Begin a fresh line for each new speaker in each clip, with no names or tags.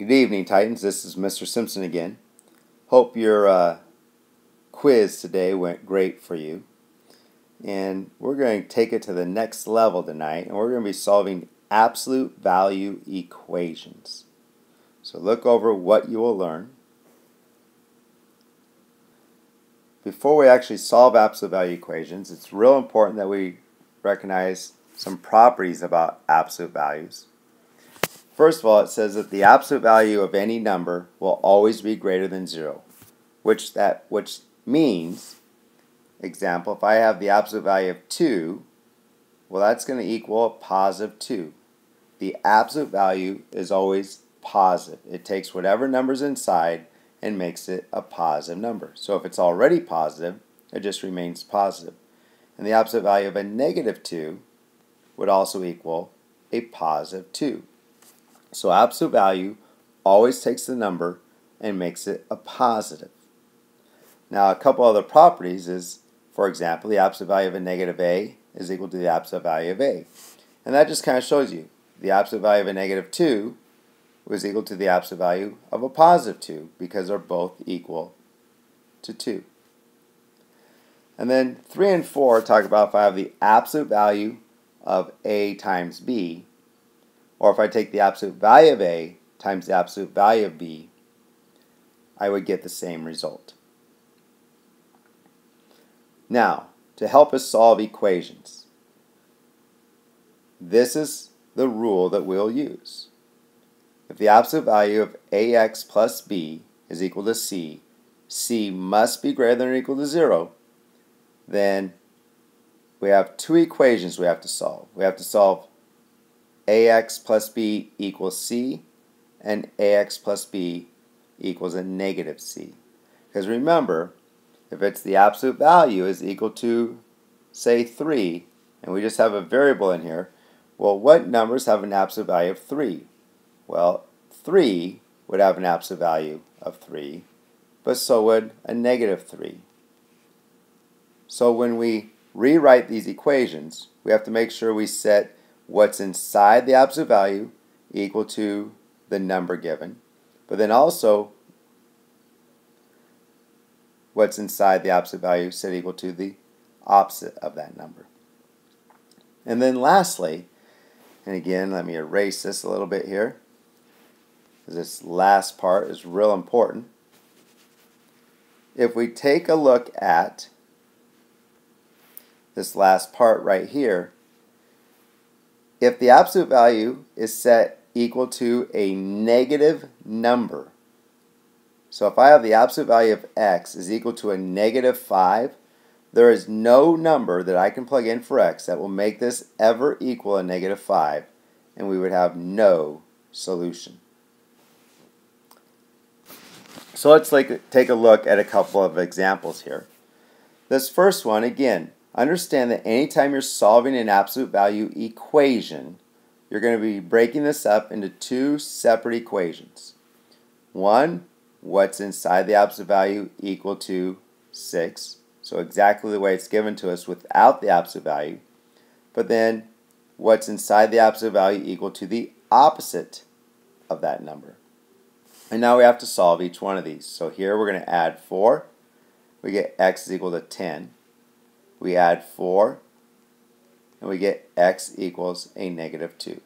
Good evening, Titans. This is Mr. Simpson again. Hope your quiz today went great for you. And we're going to take it to the next level tonight, and we're going to be solving absolute value equations. So look over what you will learn. Before we actually solve absolute value equations, it's real important that we recognize some properties about absolute values. First of all, it says that the absolute value of any number will always be greater than 0, which means, example, if I have the absolute value of 2, well, that's going to equal a positive 2. The absolute value is always positive. It takes whatever number's inside and makes it a positive number. So if it's already positive, it just remains positive. And the absolute value of a negative 2 would also equal a positive 2. So absolute value always takes the number and makes it a positive. Now a couple other properties is, for example, the absolute value of a negative a is equal to the absolute value of a. And that just kind of shows you the absolute value of a negative 2 was equal to the absolute value of a positive 2 because they're both equal to 2. And then 3 and 4 talk about if I have the absolute value of a times b, or if I take the absolute value of a times the absolute value of b, I would get the same result. Now, to help us solve equations, this is the rule that we'll use. If the absolute value of ax plus b is equal to c, c must be greater than or equal to 0, then we have two equations we have to solve. We have to solve ax plus b equals c, and ax plus b equals a negative c. Because remember, if it's the absolute value is equal to, say, 3, and we just have a variable in here, well, what numbers have an absolute value of 3? Well, 3 would have an absolute value of 3, but so would a negative 3. So when we rewrite these equations, we have to make sure we set what's inside the absolute value equal to the number given, but then also what's inside the absolute value set equal to the opposite of that number. And then lastly, and again, let me erase this a little bit here, because this last part is real important. If we take a look at this last part right here, if the absolute value is set equal to a negative number, so if I have the absolute value of x is equal to a negative 5, there is no number that I can plug in for x that will make this ever equal a negative 5, and we would have no solution. So let's take a look at a couple of examples here. This first one, again, understand that anytime you're solving an absolute value equation, you're going to be breaking this up into two separate equations. One, what's inside the absolute value equal to 6. So exactly the way it's given to us without the absolute value. But then what's inside the absolute value equal to the opposite of that number. And now we have to solve each one of these. So here we're going to add 4. We get x is equal to 10. We add 4, and we get x equals a negative 2.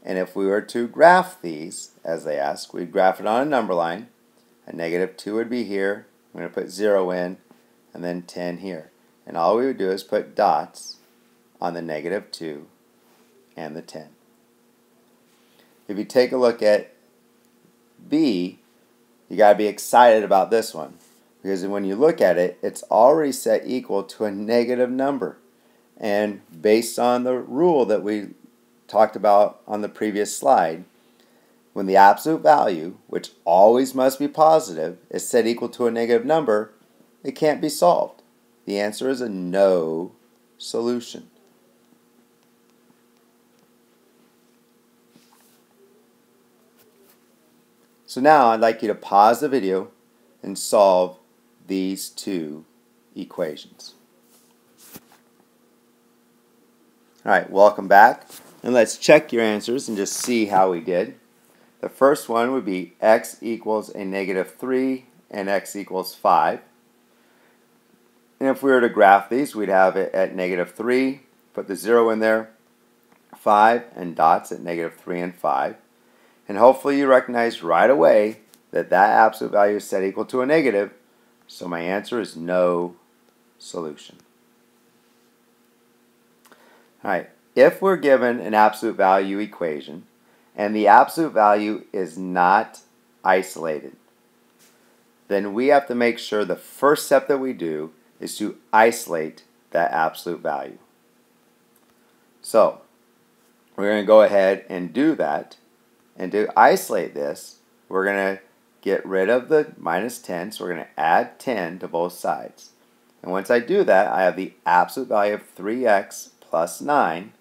And if we were to graph these, as they ask, we'd graph it on a number line. A negative 2 would be here. I'm going to put 0 in, and then 10 here. And all we would do is put dots on the negative 2 and the 10. If you take a look at b, you got to be excited about this one. Because when you look at it, it's already set equal to a negative number. And based on the rule that we talked about on the previous slide, when the absolute value, which always must be positive, is set equal to a negative number, it can't be solved. The answer is a no solution. So now I'd like you to pause the video and solve these two equations. Alright, welcome back. And let's check your answers and just see how we did. The first one would be x equals a negative 3 and x equals 5. And if we were to graph these, we'd have it at negative 3, put the 0 in there, 5, and dots at negative 3 and 5. And hopefully you recognize right away that that absolute value is set equal to a negative, so my answer is no solution. Alright, if we're given an absolute value equation and the absolute value is not isolated, then we have to make sure the first step that we do is to isolate that absolute value. So, we're going to go ahead and do that. And to isolate this, we're going to get rid of the minus 10, so we're going to add 10 to both sides. And once I do that, I have the absolute value of 3x plus 9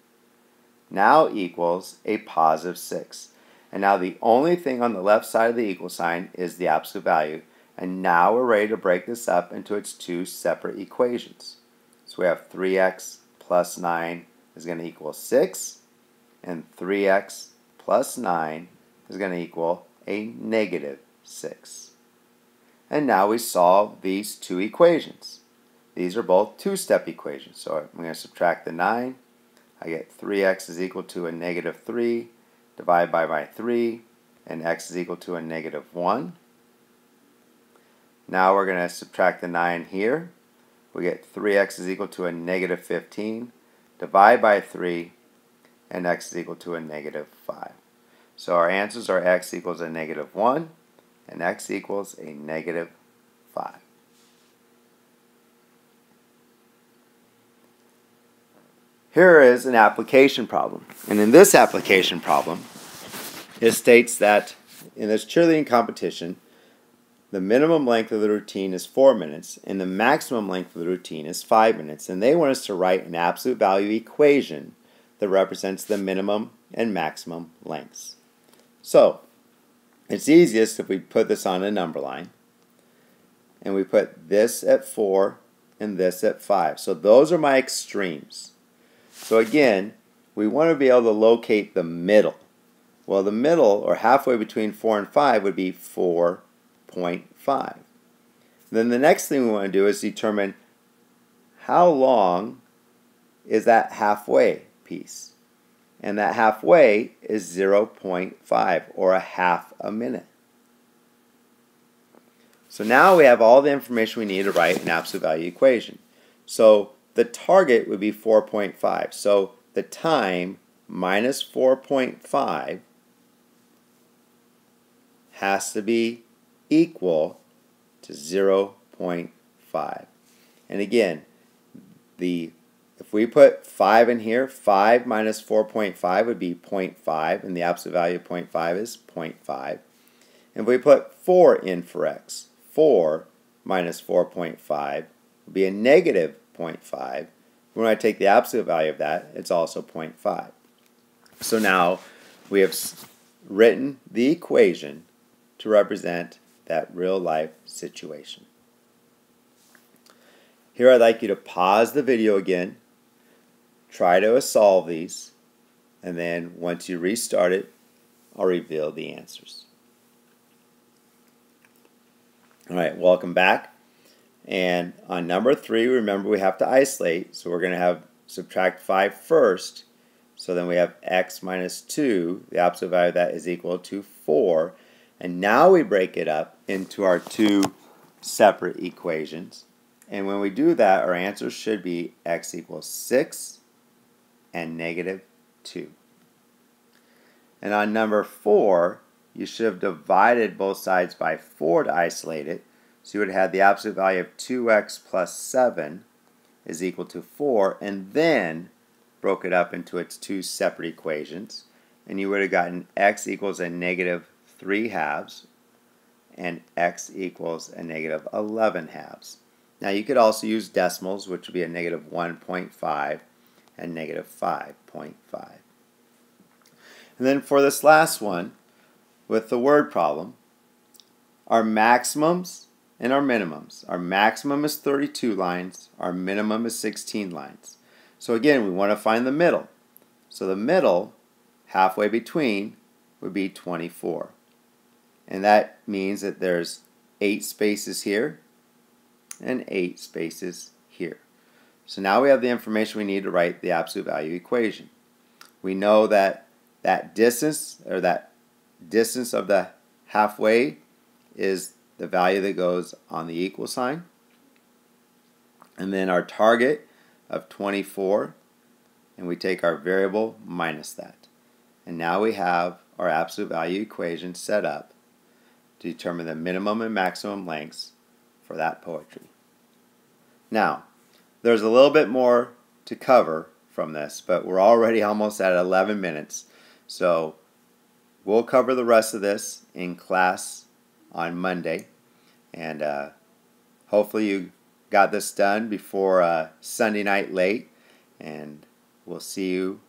now equals a positive 6. And now the only thing on the left side of the equal sign is the absolute value. And now we're ready to break this up into its two separate equations. So we have 3x plus 9 is going to equal 6, and 3x plus 9 is going to equal a negative 6. And now we solve these two equations. These are both two-step equations. So I'm going to subtract the 9. I get 3x is equal to a negative 3, divided by my 3, and x is equal to a negative 1. Now we're going to subtract the 9 here. We get 3x is equal to a negative 15, divide by 3, and x is equal to a negative 5. So our answers are x equals a negative 1 and x equals a negative 5. Here is an application problem. And in this application problem, it states that in this cheerleading competition, the minimum length of the routine is 4 minutes and the maximum length of the routine is 5 minutes. And they want us to write an absolute value equation that represents the minimum and maximum lengths. So, it's easiest if we put this on a number line. And we put this at 4 and this at 5. So those are my extremes. So again, we want to be able to locate the middle. Well, the middle, or halfway between 4 and 5, would be 4.5. Then the next thing we want to do is determine how long is that halfway piece. And that halfway is 0.5, or a half a minute. So now we have all the information we need to write an absolute value equation. So the target would be 4.5. So the time minus 4.5 has to be equal to 0.5. And again, if we put 5 in here, 5 minus 4.5 would be 0.5, and the absolute value of 0.5 is 0.5. And if we put 4 in for x, 4 minus 4.5 would be a negative 0.5. When I take the absolute value of that, it's also 0.5. So now we have written the equation to represent that real-life situation. Here I'd like you to pause the video again, try to solve these, and then once you restart it, I'll reveal the answers. Alright, welcome back. And on number 3, remember we have to isolate, so we're going to have subtract 5 first. So then we have x minus 2, the absolute value of that is equal to 4. And now we break it up into our two separate equations. And when we do that, our answer should be x equals 6 and negative 2. And on number 4, you should have divided both sides by 4 to isolate it. So you would have had the absolute value of 2x plus 7 is equal to 4, and then broke it up into its two separate equations. And you would have gotten x equals a negative 3 halves and x equals a negative 11 halves. Now you could also use decimals, which would be a negative 1.5 and negative 5.5. And then for this last one, with the word problem, our maximums and our minimums. Our maximum is 32 lines, our minimum is 16 lines. So again, we want to find the middle. So the middle, halfway between, would be 24. And that means that there's 8 spaces here and 8 spaces here. So now we have the information we need to write the absolute value equation. We know that that distance of the halfway is the value that goes on the equal sign. And then our target of 24, and we take our variable minus that. And now we have our absolute value equation set up to determine the minimum and maximum lengths for that poetry. Now, there's a little bit more to cover from this, but we're already almost at 11 minutes. So we'll cover the rest of this in class on Monday. And hopefully you got this done before Sunday night late. And we'll see you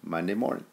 Monday morning.